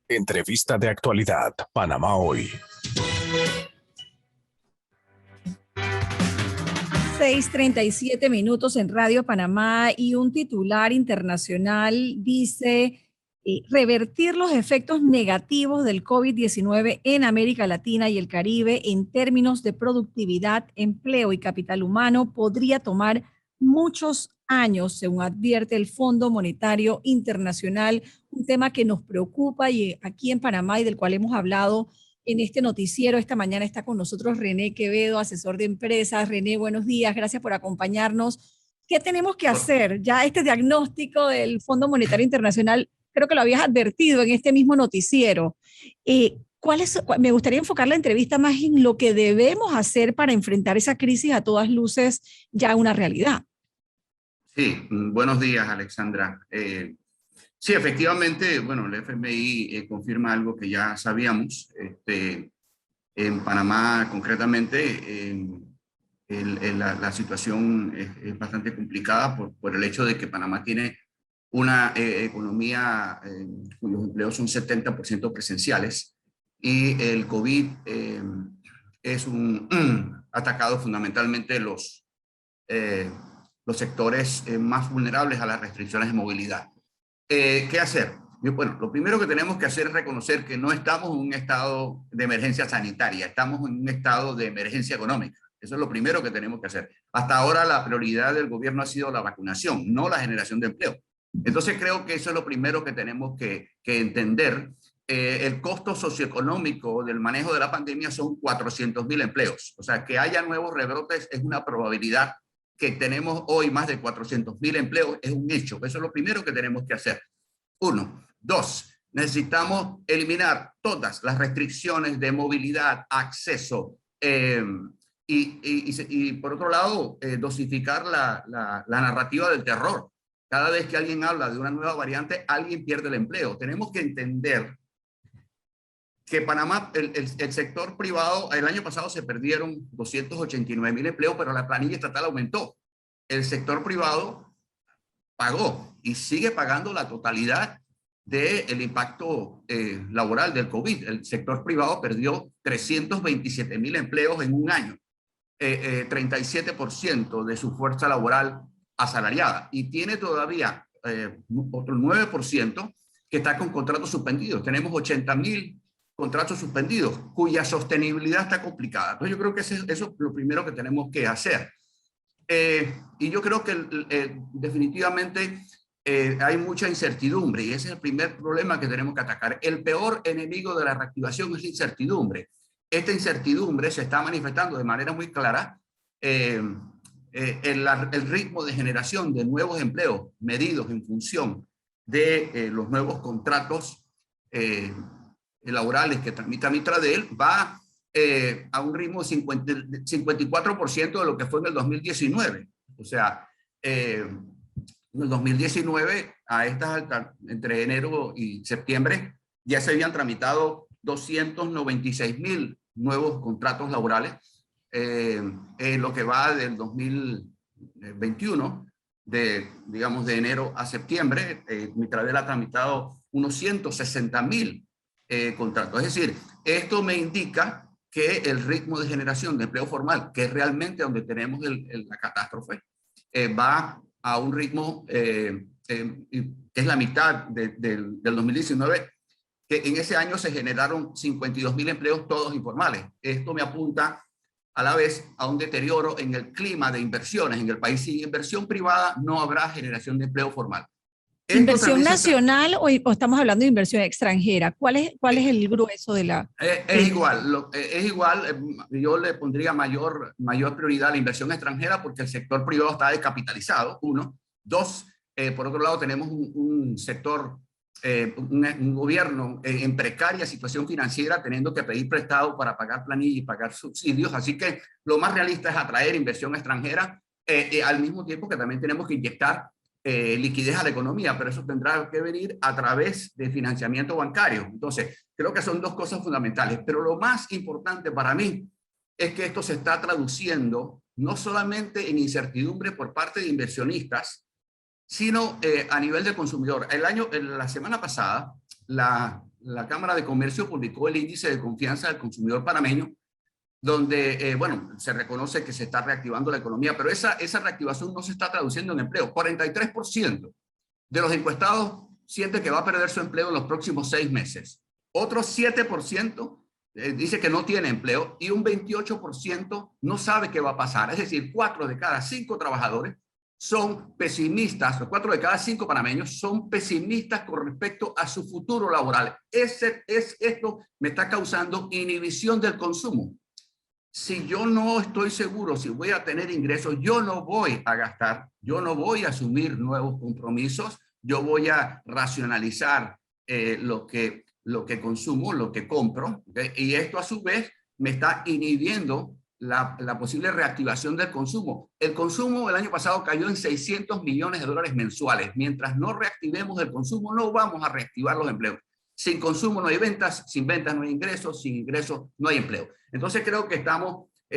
Entrevista de actualidad, Panamá Hoy. 6:37 en Radio Panamá y un titular internacional dice revertir los efectos negativos del COVID-19 en América Latina y el Caribe en términos de productividad, empleo y capital humano podría tomar muchos años, según advierte el Fondo Monetario Internacional, un tema que nos preocupa y aquí en Panamá y del cual hemos hablado en este noticiero. Esta mañana está con nosotros René Quevedo, asesor de empresas. René, buenos días, gracias por acompañarnos. ¿Qué tenemos que hacer? Ya este diagnóstico del Fondo Monetario Internacional, creo que lo habías advertido en este mismo noticiero. Me gustaría enfocar la entrevista más en lo que debemos hacer para enfrentar esa crisis a todas luces ya una realidad. Sí, buenos días, Alexandra. Sí, efectivamente, bueno, el FMI confirma algo que ya sabíamos. En Panamá, concretamente, la situación es bastante complicada por el hecho de que Panamá tiene una economía cuyos empleos son 70% presenciales y el COVID es atacado fundamentalmente los sectores más vulnerables a las restricciones de movilidad. ¿Qué hacer? Bueno, lo primero que tenemos que hacer es reconocer que no estamos en un estado de emergencia sanitaria, estamos en un estado de emergencia económica. Eso es lo primero que tenemos que hacer. Hasta ahora la prioridad del gobierno ha sido la vacunación, no la generación de empleo. Entonces creo que eso es lo primero que tenemos que entender. El costo socioeconómico del manejo de la pandemia son 400.000 empleos. O sea, que haya nuevos rebrotes es una probabilidad. Que tenemos hoy más de 400.000 empleos es un hecho. Eso es lo primero que tenemos que hacer. Uno. Dos, necesitamos eliminar todas las restricciones de movilidad, acceso y por otro lado, dosificar la narrativa del terror. Cada vez que alguien habla de una nueva variante, alguien pierde el empleo. Tenemos que entender que Panamá, el sector privado, el año pasado se perdieron 289.000 empleos, pero la planilla estatal aumentó. El sector privado pagó y sigue pagando la totalidad del impacto laboral del COVID. El sector privado perdió 327.000 empleos en un año, 37% de su fuerza laboral asalariada, y tiene todavía otro 9% que está con contratos suspendidos. Tenemos 80.000 contratos suspendidos, cuya sostenibilidad está complicada. Entonces yo creo que eso es lo primero que tenemos que hacer. Y yo creo que definitivamente hay mucha incertidumbre y ese es el primer problema que tenemos que atacar. El peor enemigo de la reactivación es la incertidumbre. Esta incertidumbre se está manifestando de manera muy clara el ritmo de generación de nuevos empleos medidos en función de los nuevos contratos laborales que tramita Mitradel va a un ritmo de 54% de lo que fue en el 2019. O sea, en el 2019, a estas altas, entre enero y septiembre, ya se habían tramitado 296.000 nuevos contratos laborales. En lo que va del 2021, digamos de enero a septiembre, Mitradel ha tramitado unos 160.000 contratos. Es decir, esto me indica que el ritmo de generación de empleo formal, que es realmente donde tenemos la catástrofe, va a un ritmo que es la mitad del 2019, que en ese año se generaron 52.000 empleos todos informales. Esto me apunta a la vez a un deterioro en el clima de inversiones en el país. Sin inversión privada no habrá generación de empleo formal. ¿Inversión nacional o estamos hablando de inversión extranjera? ¿Cuál es el grueso de la...? Es igual, yo le pondría mayor prioridad a la inversión extranjera porque el sector privado está descapitalizado, uno. Dos, por otro lado tenemos un sector, un gobierno en precaria situación financiera, teniendo que pedir prestado para pagar planilla y pagar subsidios, así que lo más realista es atraer inversión extranjera, al mismo tiempo que también tenemos que inyectar liquidez a la economía, pero eso tendrá que venir a través de financiamiento bancario. Entonces, creo que son dos cosas fundamentales, pero lo más importante para mí es que esto se está traduciendo no solamente en incertidumbre por parte de inversionistas, sino a nivel de consumidor. La semana pasada, la Cámara de Comercio publicó el índice de confianza del consumidor panameño, donde, bueno, se reconoce que se está reactivando la economía, pero esa reactivación no se está traduciendo en empleo. 43% de los encuestados siente que va a perder su empleo en los próximos 6 meses. Otro 7% dice que no tiene empleo y un 28% no sabe qué va a pasar. Es decir, 4 de cada 5 trabajadores son pesimistas, o 4 de cada 5 panameños son pesimistas con respecto a su futuro laboral. Esto me está causando inhibición del consumo. Si yo no estoy seguro si voy a tener ingresos, yo no voy a gastar, yo no voy a asumir nuevos compromisos, yo voy a racionalizar lo que consumo, lo que compro, ¿okay? Y esto a su vez me está inhibiendo la posible reactivación del consumo. El consumo el año pasado cayó en $600 millones mensuales. Mientras no reactivemos el consumo, no vamos a reactivar los empleos. Sin consumo no hay ventas, sin ventas no hay ingresos, sin ingresos no hay empleo. Entonces creo que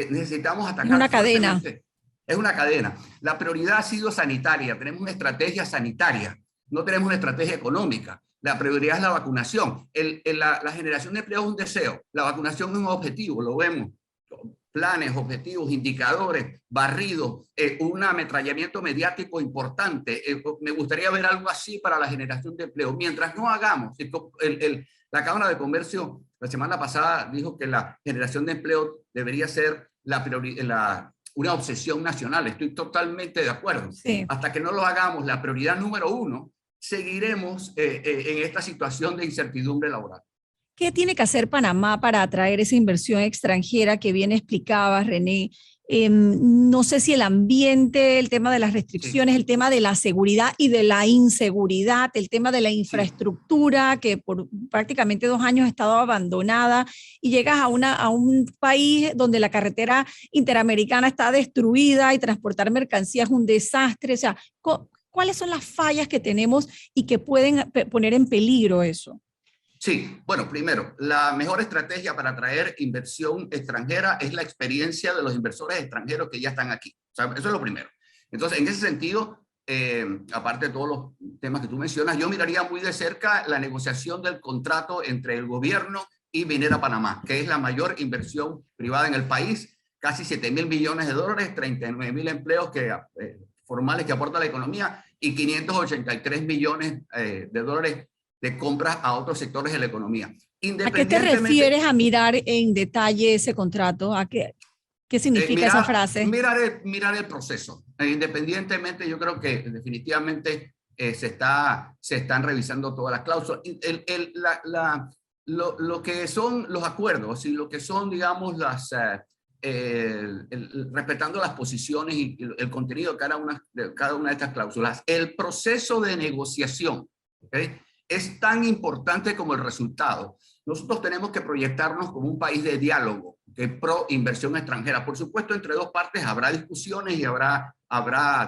necesitamos atacar. Es una cadena. Es una cadena. La prioridad ha sido sanitaria. Tenemos una estrategia sanitaria. No tenemos una estrategia económica. La prioridad es la vacunación. La generación de empleo es un deseo. La vacunación es un objetivo, lo vemos. Planes, objetivos, indicadores, barridos, un ametrallamiento mediático importante. Me gustaría ver algo así para la generación de empleo. Mientras no hagamos, la Cámara de Comercio la semana pasada dijo que la generación de empleo debería ser una obsesión nacional. Estoy totalmente de acuerdo. Sí. Hasta que no lo hagamos, la prioridad número 1, seguiremos en esta situación de incertidumbre laboral. ¿Qué tiene que hacer Panamá para atraer esa inversión extranjera que bien explicabas, René? No sé si el ambiente, el tema de las restricciones, sí, el tema de la seguridad y de la inseguridad, el tema de la infraestructura, sí, que por prácticamente 2 años ha estado abandonada, y llegas a un país donde la carretera interamericana está destruida y transportar mercancías es un desastre. O sea, ¿cuáles son las fallas que tenemos y que pueden poner en peligro eso? Sí, bueno, primero, la mejor estrategia para atraer inversión extranjera es la experiencia de los inversores extranjeros que ya están aquí. O sea, eso es lo primero. Entonces, en ese sentido, aparte de todos los temas que tú mencionas, yo miraría muy de cerca la negociación del contrato entre el gobierno y Minera Panamá, que es la mayor inversión privada en el país, casi $7.000 millones, 39.000 empleos formales que aporta la economía y 583 millones de dólares de compras a otros sectores de la economía. ¿A qué te refieres a mirar en detalle ese contrato? ¿Qué significa esa frase? Mirar el proceso. Independientemente, yo creo que definitivamente se están revisando todas las cláusulas. Lo que son los acuerdos y lo que son, digamos, respetando las posiciones y el contenido de cada una de estas cláusulas. El proceso de negociación, ¿okay?, es tan importante como el resultado. Nosotros tenemos que proyectarnos como un país de diálogo, pro inversión extranjera. Por supuesto, entre 2 partes habrá discusiones y habrá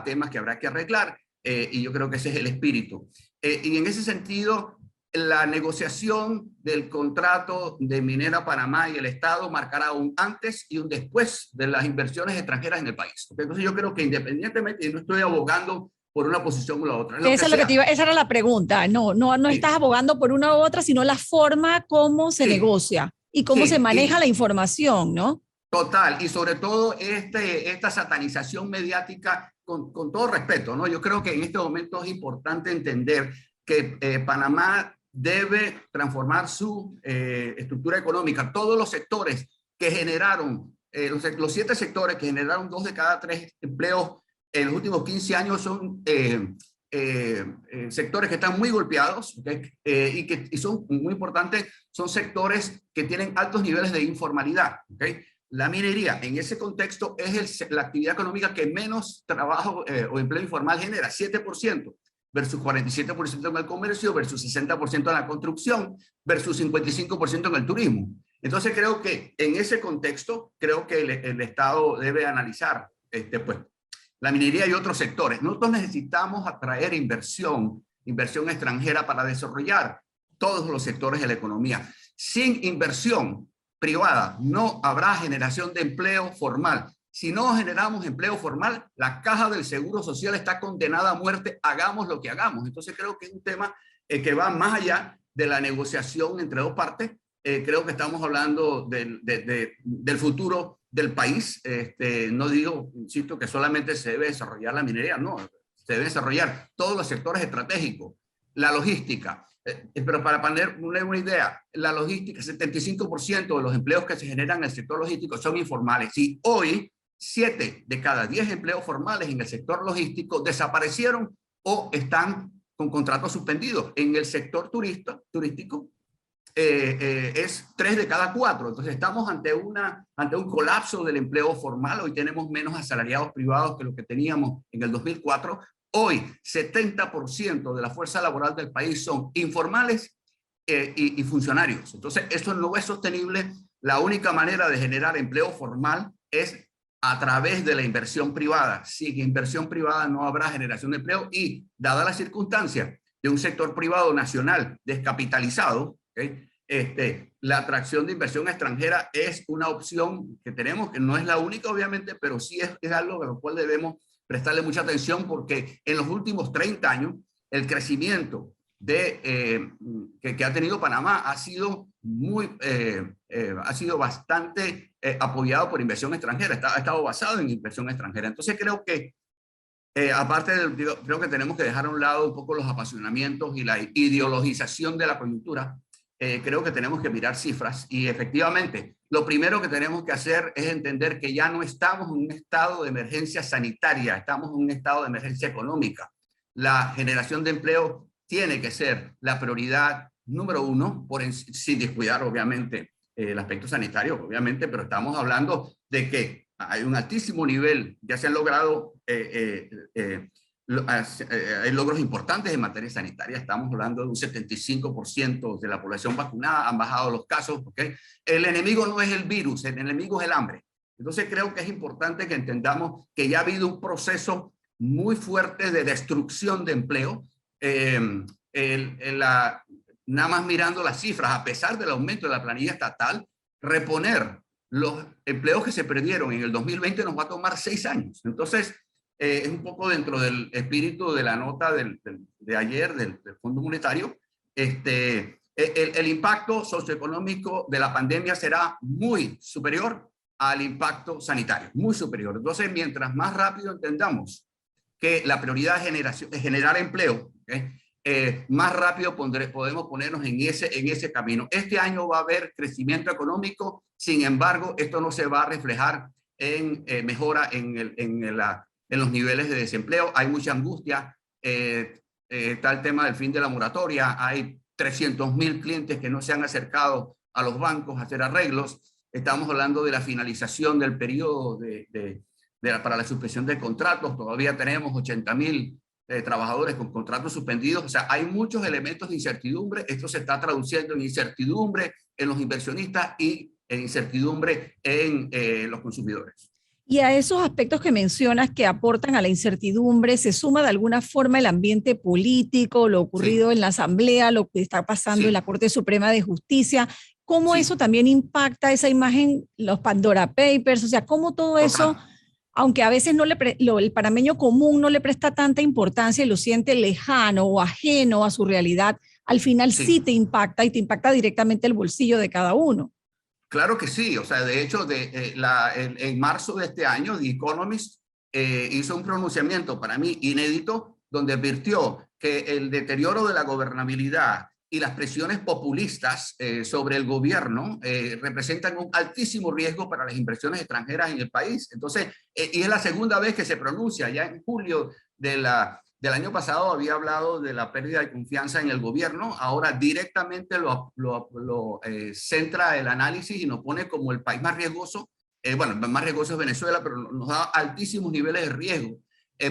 temas que habrá que arreglar, y yo creo que ese es el espíritu. Y en ese sentido, la negociación del contrato de Minera Panamá y el Estado marcará un antes y un después de las inversiones extranjeras en el país. Entonces yo creo que independientemente, y no estoy abogando por una posición o la otra. Esa era la pregunta. No sí, estás abogando por una u otra, sino la forma como se negocia y cómo se maneja la información, ¿no? Total, y sobre todo esta satanización mediática, con todo respeto, ¿no? Yo creo que en este momento es importante entender que Panamá debe transformar su estructura económica. Todos los sectores que generaron, los 7 sectores que generaron 2 de cada 3 empleos en los últimos 15 años son sectores que están muy golpeados, ¿okay? Y son muy importantes, son sectores que tienen altos niveles de informalidad, ¿okay? La minería, en ese contexto, es la actividad económica que menos trabajo o empleo informal genera, 7%, versus 47% en el comercio, versus 60% en la construcción, versus 55% en el turismo. Entonces creo que en ese contexto, creo que el Estado debe analizar pues, la minería y otros sectores. Nosotros necesitamos atraer inversión extranjera para desarrollar todos los sectores de la economía. Sin inversión privada no habrá generación de empleo formal. Si no generamos empleo formal, la caja del Seguro Social está condenada a muerte, hagamos lo que hagamos. Entonces creo que es un tema que va más allá de la negociación entre dos partes. Creo que estamos hablando del futuro del país. No digo, insisto, que solamente se debe desarrollar la minería, no, se debe desarrollar todos los sectores estratégicos, la logística. Pero para poner una idea, la logística, 75% de los empleos que se generan en el sector logístico son informales. Y hoy, 7 de cada 10 empleos formales en el sector logístico desaparecieron o están con contratos suspendidos. En el sector turístico, es 3 de cada 4. Entonces estamos ante un colapso del empleo formal. Hoy tenemos menos asalariados privados que lo que teníamos en el 2004. Hoy 70% de la fuerza laboral del país son informales y funcionarios. Entonces eso no es sostenible. La única manera de generar empleo formal es a través de la inversión privada. Sin inversión privada no habrá generación de empleo y, dada la circunstancia de un sector privado nacional descapitalizado, ¿okay? La atracción de inversión extranjera es una opción que tenemos, que no es la única obviamente, pero sí es algo a lo cual debemos prestarle mucha atención, porque en los últimos 30 años el crecimiento que ha tenido Panamá ha sido bastante apoyado por inversión extranjera, ha estado basado en inversión extranjera. Entonces creo que creo que tenemos que dejar a un lado un poco los apasionamientos y la ideologización de la coyuntura. Creo que tenemos que mirar cifras y efectivamente lo primero que tenemos que hacer es entender que ya no estamos en un estado de emergencia sanitaria, estamos en un estado de emergencia económica. La generación de empleo tiene que ser la prioridad número 1, sin descuidar obviamente el aspecto sanitario, obviamente, pero estamos hablando de que hay un altísimo nivel, ya se han logrado hay logros importantes en materia sanitaria. Estamos hablando de un 75% de la población vacunada, han bajado los casos, ¿okay? El enemigo no es el virus, el enemigo es el hambre. Entonces creo que es importante que entendamos que ya ha habido un proceso muy fuerte de destrucción de empleo. Nada más mirando las cifras, a pesar del aumento de la planilla estatal, reponer los empleos que se perdieron en el 2020 nos va a tomar 6 años. Entonces, es un poco dentro del espíritu de la nota de ayer del Fondo Monetario. El impacto socioeconómico de la pandemia será muy superior al impacto sanitario, muy superior. Entonces, mientras más rápido entendamos que la prioridad es generar empleo, ¿okay? Más rápido podemos ponernos en ese camino. Este año va a haber crecimiento económico, sin embargo, esto no se va a reflejar en mejora en los niveles de desempleo. Hay mucha angustia, está el tema del fin de la moratoria, hay 300.000 clientes que no se han acercado a los bancos a hacer arreglos. Estamos hablando de la finalización del periodo para la suspensión de contratos, todavía tenemos 80.000 trabajadores con contratos suspendidos. O sea, hay muchos elementos de incertidumbre. Esto se está traduciendo en incertidumbre en los inversionistas y en incertidumbre en los consumidores. Y a esos aspectos que mencionas que aportan a la incertidumbre, ¿se suma de alguna forma el ambiente político, lo ocurrido en la Asamblea, lo que está pasando en la Corte Suprema de Justicia? ¿Cómo eso también impacta esa imagen, los Pandora Papers? O sea, ¿cómo todo eso, aunque a veces el panameño común no le presta tanta importancia y lo siente lejano o ajeno a su realidad, al final sí te impacta y te impacta directamente el bolsillo de cada uno? Claro que sí, o sea, de hecho, en marzo de este año, The Economist hizo un pronunciamiento para mí inédito, donde advirtió que el deterioro de la gobernabilidad y las presiones populistas sobre el gobierno representan un altísimo riesgo para las inversiones extranjeras en el país. Entonces, y es la segunda vez que se pronuncia. Ya en julio del año pasado había hablado de la pérdida de confianza en el gobierno. Ahora directamente lo centra el análisis y nos pone como el país más riesgoso. Bueno, el más riesgoso es Venezuela, pero nos da altísimos niveles de riesgo.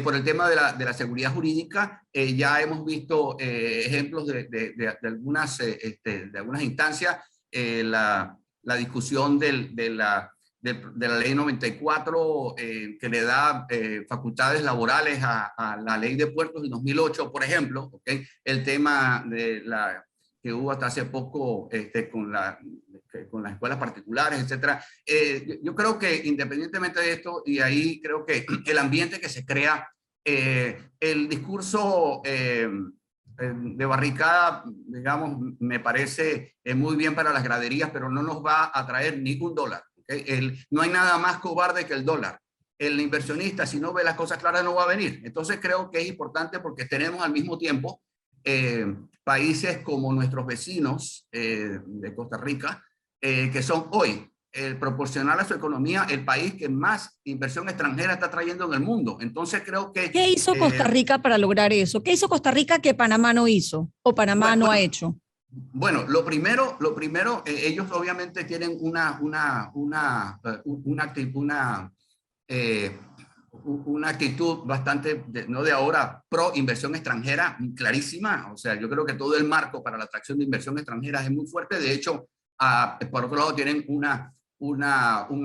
Por el tema de la seguridad jurídica, ya hemos visto ejemplos de algunas instancias, la discusión de la ley 94 que le da facultades laborales a la ley de puertos del 2008, por ejemplo, ¿okay? El tema que hubo hasta hace poco con las escuelas particulares, etcétera. Yo creo que independientemente de esto, y ahí creo que el ambiente que se crea, el discurso de barricada, digamos, me parece muy bien para las graderías, pero no nos va a traer ni un dólar. ¿Okay? No hay nada más cobarde que el dólar. El inversionista, si no ve las cosas claras, no va a venir. Entonces creo que es importante porque tenemos al mismo tiempo países como nuestros vecinos de Costa Rica, que son hoy, proporcional a su economía, el país que más inversión extranjera está trayendo en el mundo. Entonces creo que... ¿Qué hizo Costa Rica para lograr eso? ¿Qué hizo Costa Rica que Panamá no hizo o Panamá no ha hecho? Bueno, lo primero, ellos obviamente tienen una actitud bastante, no de ahora, pro inversión extranjera, clarísima. O sea, yo creo que todo el marco para la atracción de inversión extranjera es muy fuerte. De hecho, por otro lado, tienen un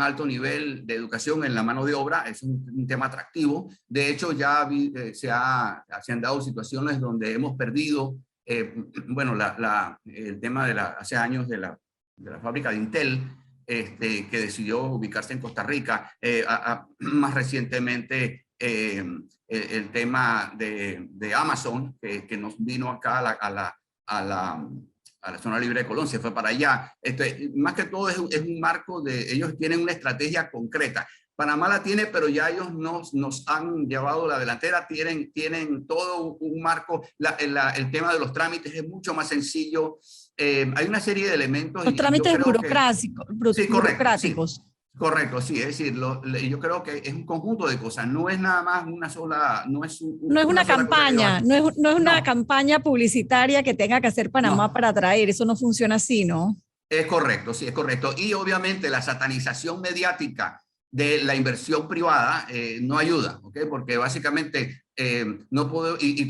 alto nivel de educación en la mano de obra. Es un tema atractivo. De hecho, ya se han dado situaciones donde hemos perdido, bueno, el tema de hace años de la fábrica de Intel, que decidió ubicarse en Costa Rica. Más recientemente, el tema de Amazon, que nos vino acá a la zona libre de Colón, se fue para allá. Más que todo es un marco ellos tienen una estrategia concreta. Panamá la tiene, pero ya ellos nos han llevado la delantera, tienen todo un marco. El tema de los trámites es mucho más sencillo. Hay una serie de elementos. Los trámites burocráticos. Sí, correcto, sí. Es decir, yo creo que es un conjunto de cosas. No es nada más una sola. No es una campaña, no es una campaña publicitaria que tenga que hacer Panamá para atraer. Eso no funciona así, ¿no? Es correcto, sí, es correcto. Y obviamente la satanización mediática de la inversión privada no ayuda, ¿ok? Porque básicamente no puedo, y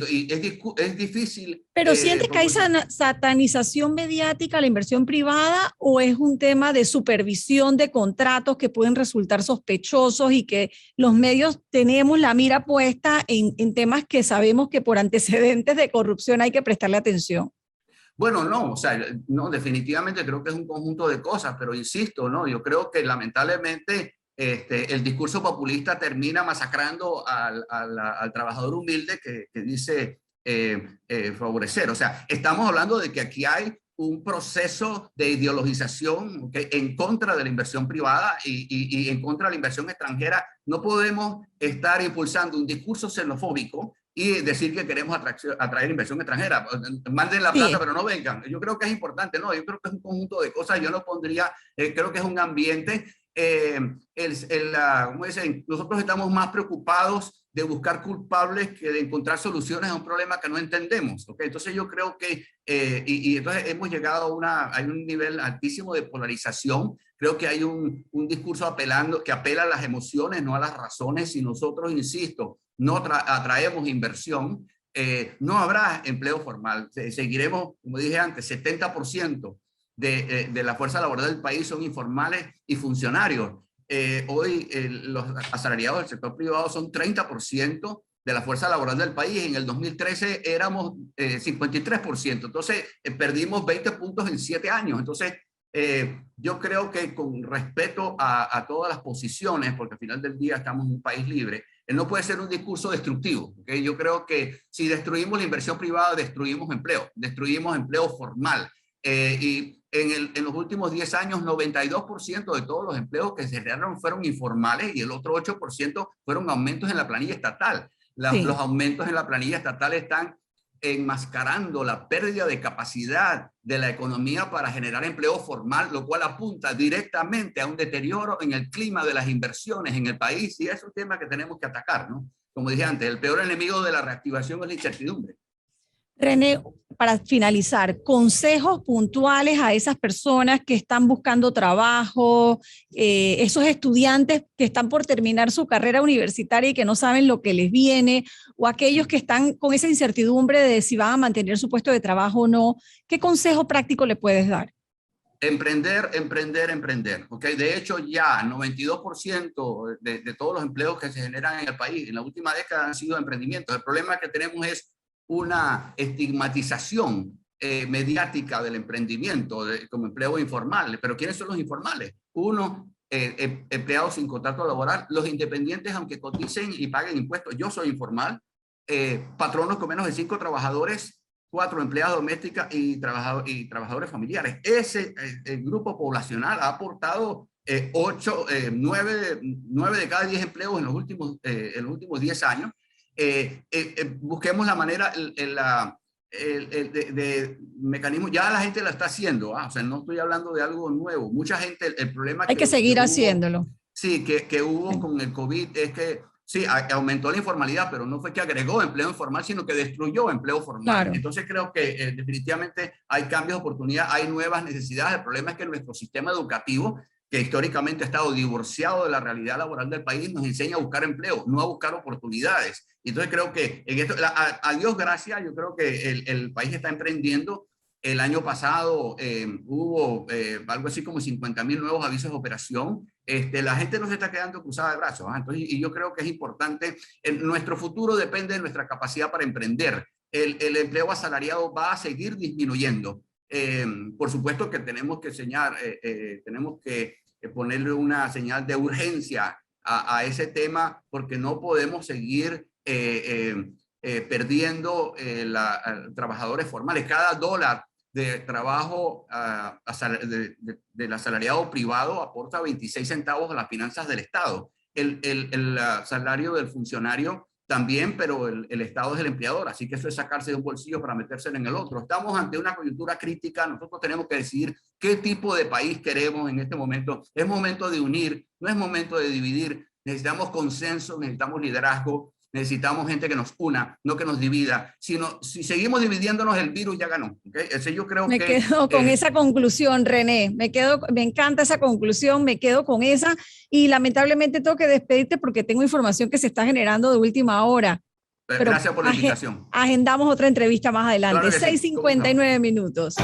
es difícil. Pero ¿sientes que hay satanización mediática a la inversión privada o es un tema de supervisión de contratos que pueden resultar sospechosos y que los medios tenemos la mira puesta en temas que sabemos que por antecedentes de corrupción hay que prestarle atención? Bueno, no, o sea, no, definitivamente creo que es un conjunto de cosas, pero insisto, ¿no? Yo creo que lamentablemente el discurso populista termina masacrando al trabajador humilde que dice favorecer. O sea, estamos hablando de que aquí hay un proceso de ideologización, ¿okay?, en contra de la inversión privada y en contra de la inversión extranjera. No podemos estar impulsando un discurso xenofóbico y decir que queremos atraer inversión extranjera. Manden la plata, pero no vengan. Yo creo que es importante, ¿no? Yo creo que es un conjunto de cosas. Yo lo pondría, creo que es un ambiente. ¿Cómo dicen? Nosotros estamos más preocupados de buscar culpables que de encontrar soluciones a un problema que no entendemos. ¿Okay? Entonces yo creo que, entonces hemos llegado hay un nivel altísimo de polarización. Creo que hay un discurso que apela a las emociones, no a las razones. Si nosotros, insisto, no atraemos inversión, no habrá empleo formal. Seguiremos, como dije antes, 70% de la fuerza laboral del país son informales y funcionarios. Hoy los asalariados del sector privado son 30% de la fuerza laboral del país. En el 2013 éramos 53%. Entonces, perdimos 20 puntos en 7 años. Entonces, yo creo que con respeto a todas las posiciones, porque al final del día estamos en un país libre, no puede ser un discurso destructivo. ¿Okay? Yo creo que si destruimos la inversión privada, destruimos empleo formal. Y en los últimos 10 años, 92% de todos los empleos que se crearon fueron informales y el otro 8% fueron aumentos en la planilla estatal. Los aumentos en la planilla estatal están enmascarando la pérdida de capacidad de la economía para generar empleo formal, lo cual apunta directamente a un deterioro en el clima de las inversiones en el país, y es un tema que tenemos que atacar, ¿no? Como dije antes, el peor enemigo de la reactivación es la incertidumbre. René, para finalizar, consejos puntuales a esas personas que están buscando trabajo, esos estudiantes que están por terminar su carrera universitaria y que no saben lo que les viene, o aquellos que están con esa incertidumbre de si van a mantener su puesto de trabajo o no. ¿Qué consejo práctico le puedes dar? Emprender. ¿Okay? De hecho, ya 92% de todos los empleos que se generan en el país en la última década han sido emprendimientos. El problema que tenemos es una estigmatización mediática del emprendimiento como empleo informal. Pero ¿quiénes son los informales? Uno, empleados sin contrato laboral, los independientes, aunque coticen y paguen impuestos. Yo soy informal. Patronos con menos de 5 trabajadores 4 empleadas domésticas y trabajadores familiares. Ese el grupo poblacional ha aportado 9 de cada 10 empleos en los últimos 10 años. Busquemos la manera, de mecanismo, ya la gente la está haciendo, o sea, no estoy hablando de algo nuevo. Mucha gente, el problema hay que seguir haciéndolo. Sí, que hubo con el COVID es que sí, aumentó la informalidad, pero no fue que agregó empleo informal, sino que destruyó empleo formal. Claro. Entonces creo que definitivamente hay cambios de oportunidad, hay nuevas necesidades. El problema es que nuestro sistema educativo, que históricamente ha estado divorciado de la realidad laboral del país, nos enseña a buscar empleo, no a buscar oportunidades. Entonces creo que en esto, a Dios gracias, yo creo que el país está emprendiendo. El año pasado hubo algo así como 50,000 nuevos avisos de operación. La gente no se está quedando cruzada de brazos. Entonces, y yo creo que es importante, nuestro futuro depende de nuestra capacidad para emprender. El empleo asalariado va a seguir disminuyendo. Por supuesto que tenemos que tenemos que ponerle una señal de urgencia a ese tema, porque no podemos seguir perdiendo trabajadores formales. Cada dólar de trabajo del asalariado privado aporta 26 centavos a las finanzas del Estado. El salario del funcionario también, pero el Estado es el empleador, así que eso es sacarse de un bolsillo para metérselo en el otro. Estamos ante una coyuntura crítica, nosotros tenemos que decidir qué tipo de país queremos en este momento. Es momento de unir, no es momento de dividir. Necesitamos consenso, necesitamos liderazgo, necesitamos gente que nos una, no que nos divida. Si seguimos dividiéndonos, el virus ya ganó. ¿Okay? Yo creo me quedo con esa conclusión, René. Me encanta esa conclusión, me quedo con esa. Y lamentablemente tengo que despedirte porque tengo información que se está generando de última hora. Pero gracias por la invitación. Agendamos otra entrevista más adelante. Claro 6:59 minutos.